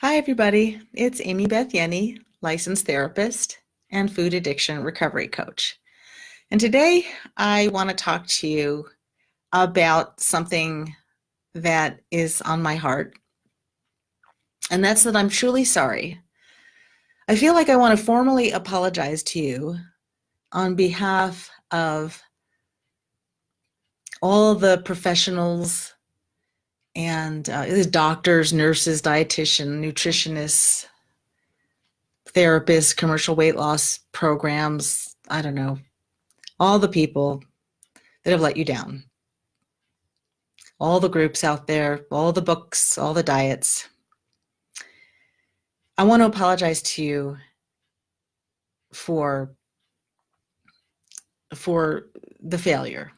Hi, everybody. It's Beth Ienni, licensed therapist and food addiction recovery coach. And today I want to talk to you about something that is on my heart, and that's that I'm truly sorry. I feel like I want to formally apologize to you on behalf of all the professionals and the doctors, nurses, dietitians, nutritionists, therapists, commercial weight loss programs, I don't know, all the people that have let you down, all the groups out there, all the books, all the diets. I want to apologize to you for the failure.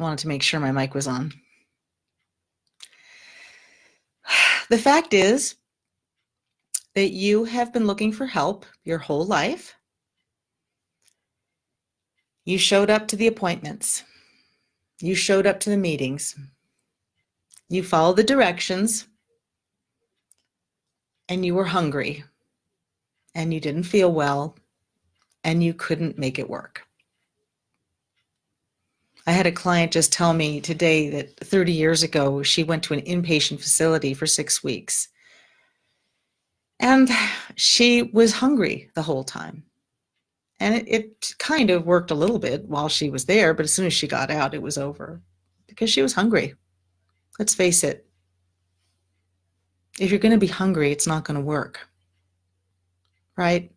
I wanted to make sure my mic was on. The fact is that you have been looking for help your whole life. You showed up to the appointments. You showed up to the meetings. You followed the directions, and you were hungry, and you didn't feel well, and you couldn't make it work. I had a client just tell me today that 30 years ago, she went to an inpatient facility for 6 weeks. And she was hungry the whole time. And it kind of worked a little bit while she was there, but as soon as she got out, it was over because she was hungry. Let's face it. If you're going to be hungry, it's not going to work, right?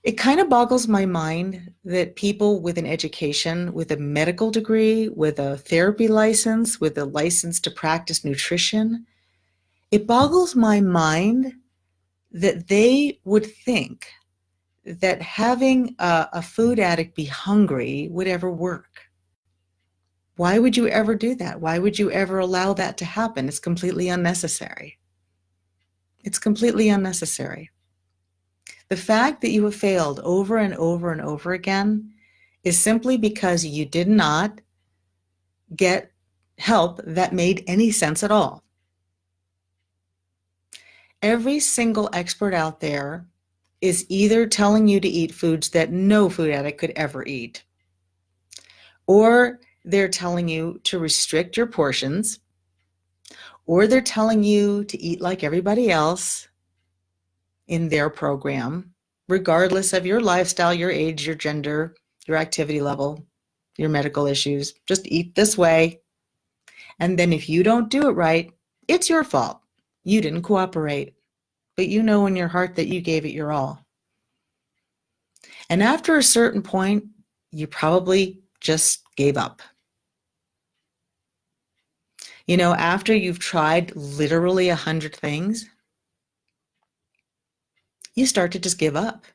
It kind of boggles my mind that people with an education, with a medical degree, with a therapy license, with a license to practice nutrition, it boggles my mind that they would think that having a food addict be hungry would ever work. Why would you ever do that? Why would you ever allow that to happen? It's completely unnecessary. It's completely unnecessary. The fact that you have failed over and over and over again is simply because you did not get help that made any sense at all. Every single expert out there is either telling you to eat foods that no food addict could ever eat, or they're telling you to restrict your portions, or they're telling you to eat like everybody else in their program, regardless of your lifestyle, your age, your gender, your activity level, your medical issues. Just eat this way. And then if you don't do it right, it's your fault. You didn't cooperate, but you know in your heart that you gave it your all. And after a certain point, you probably just gave up. You know, after you've tried literally 100 things, you start to just give up.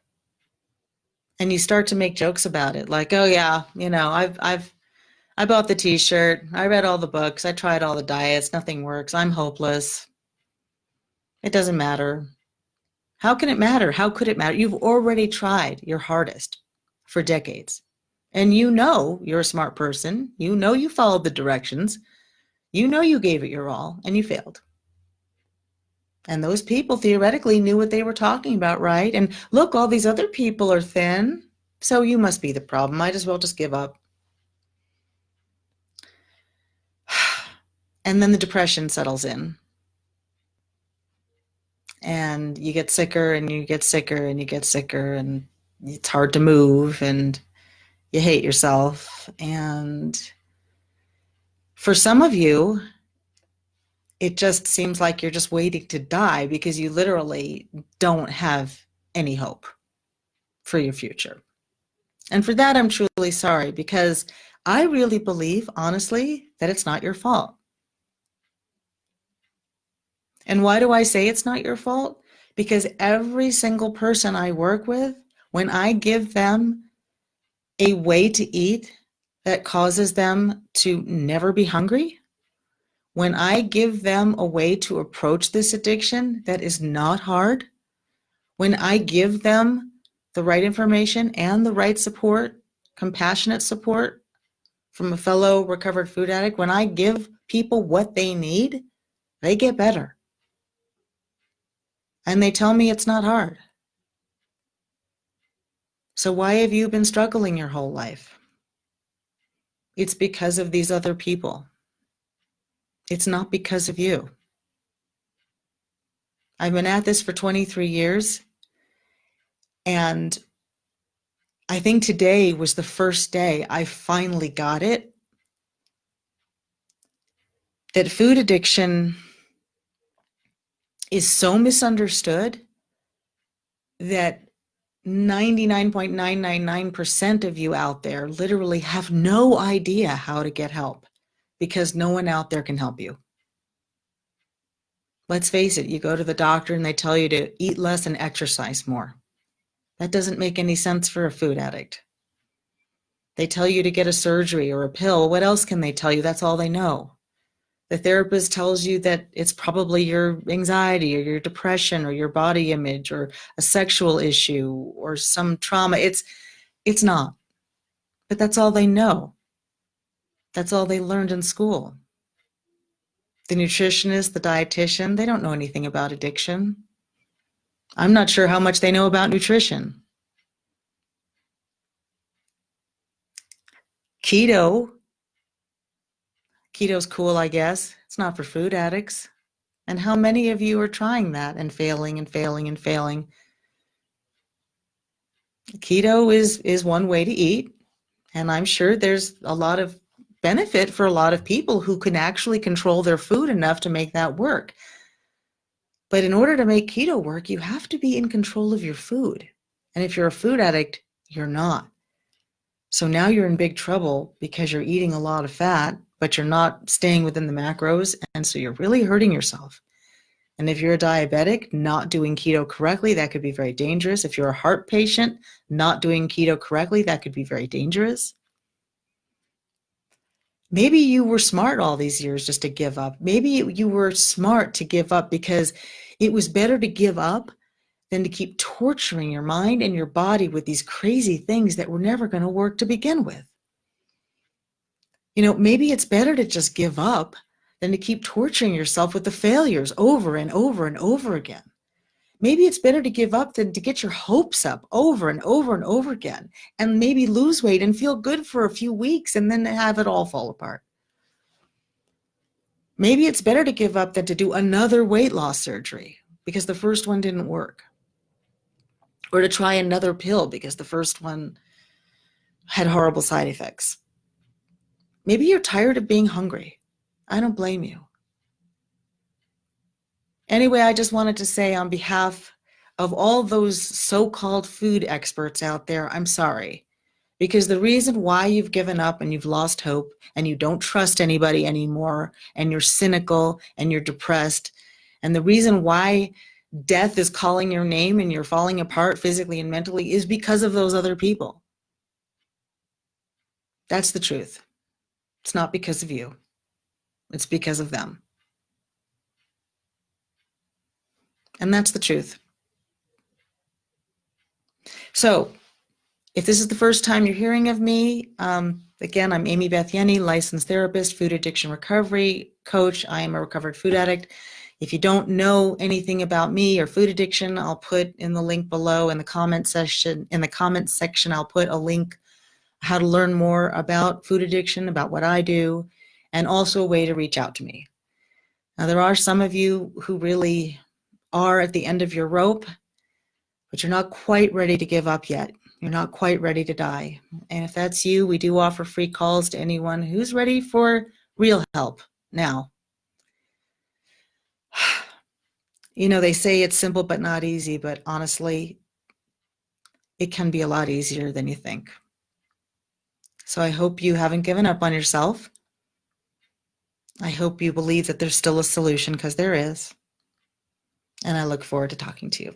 And you start to make jokes about it, like, oh yeah, you know, I bought the t-shirt, I read all the books, I tried all the diets, nothing works, I'm hopeless. It doesn't matter. How can it matter? How could it matter? You've already tried your hardest for decades. And you know you're a smart person. You know you followed the directions. You know you gave it your all, and you failed. And those people theoretically knew what they were talking about, right? And look, all these other people are thin, so you must be the problem. Might as well just give up. And then the depression settles in. And you get sicker and you get sicker and you get sicker, and it's hard to move, and you hate yourself. And for some of you, it just seems like you're just waiting to die because you literally don't have any hope for your future. And for that, I'm truly sorry, because I really believe, honestly, that it's not your fault. And why do I say it's not your fault? Because every single person I work with, when I give them a way to eat that causes them to never be hungry, when I give them a way to approach this addiction that is not hard, when I give them the right information and the right support, compassionate support, from a fellow recovered food addict. When I give people what they need, they get better. And they tell me it's not hard. So why have you been struggling your whole life? It's because of these other people. It's not because of you. I've been at this for 23 years, and I think today was the first day I finally got it, that food addiction is so misunderstood that 99.999% of you out there literally have no idea how to get help because no one out there can help you. Let's face it, you go to the doctor and they tell you to eat less and exercise more. That doesn't make any sense for a food addict. They tell you to get a surgery or a pill. What else can they tell you? That's all they know. The therapist tells you that it's probably your anxiety or your depression or your body image or a sexual issue or some trauma. It's not. But that's all they know. That's all they learned in school. The nutritionist, the dietitian, they don't know anything about addiction. I'm not sure how much they know about nutrition. Keto's cool, I guess. It's not for food addicts. And how many of you are trying that and failing and failing and failing? Keto is one way to eat, and I'm sure there's a lot of benefit for a lot of people who can actually control their food enough to make that work. But in order to make keto work, you have to be in control of your food. And if you're a food addict, you're not. So now you're in big trouble because you're eating a lot of fat, but you're not staying within the macros, and so you're really hurting yourself. And if you're a diabetic, not doing keto correctly, that could be very dangerous. If you're a heart patient, not doing keto correctly, that could be very dangerous. Maybe you were smart all these years just to give up. Maybe you were smart to give up because it was better to give up than to keep torturing your mind and your body with these crazy things that were never going to work to begin with. You know, maybe it's better to just give up than to keep torturing yourself with the failures over and over and over again. Maybe it's better to give up than to get your hopes up over and over and over again and maybe lose weight and feel good for a few weeks and then have it all fall apart. Maybe it's better to give up than to do another weight loss surgery because the first one didn't work, or to try another pill because the first one had horrible side effects. Maybe you're tired of being hungry. I don't blame you. Anyway, I just wanted to say on behalf of all those so-called food experts out there, I'm sorry. Because the reason why you've given up and you've lost hope and you don't trust anybody anymore and you're cynical and you're depressed, and the reason why death is calling your name and you're falling apart physically and mentally is because of those other people. That's the truth. It's not because of you. It's because of them. And that's the truth. So if this is the first time you're hearing of me, again, I'm Amy Beth Ienni, licensed therapist, food addiction recovery coach. I am a recovered food addict. If you don't know anything about me or food addiction, I'll put in the link below in the comment section. In the comments section, I'll put a link how to learn more about food addiction, about what I do, and also a way to reach out to me. Now, there are some of you who really are at the end of your rope, but you're not quite ready to give up yet. You're not quite ready to die. And if that's you, we do offer free calls to anyone who's ready for real help now. You know, they say it's simple but not easy, but honestly, it can be a lot easier than you think. So I hope you haven't given up on yourself. I hope you believe that there's still a solution, because there is. And I look forward to talking to you.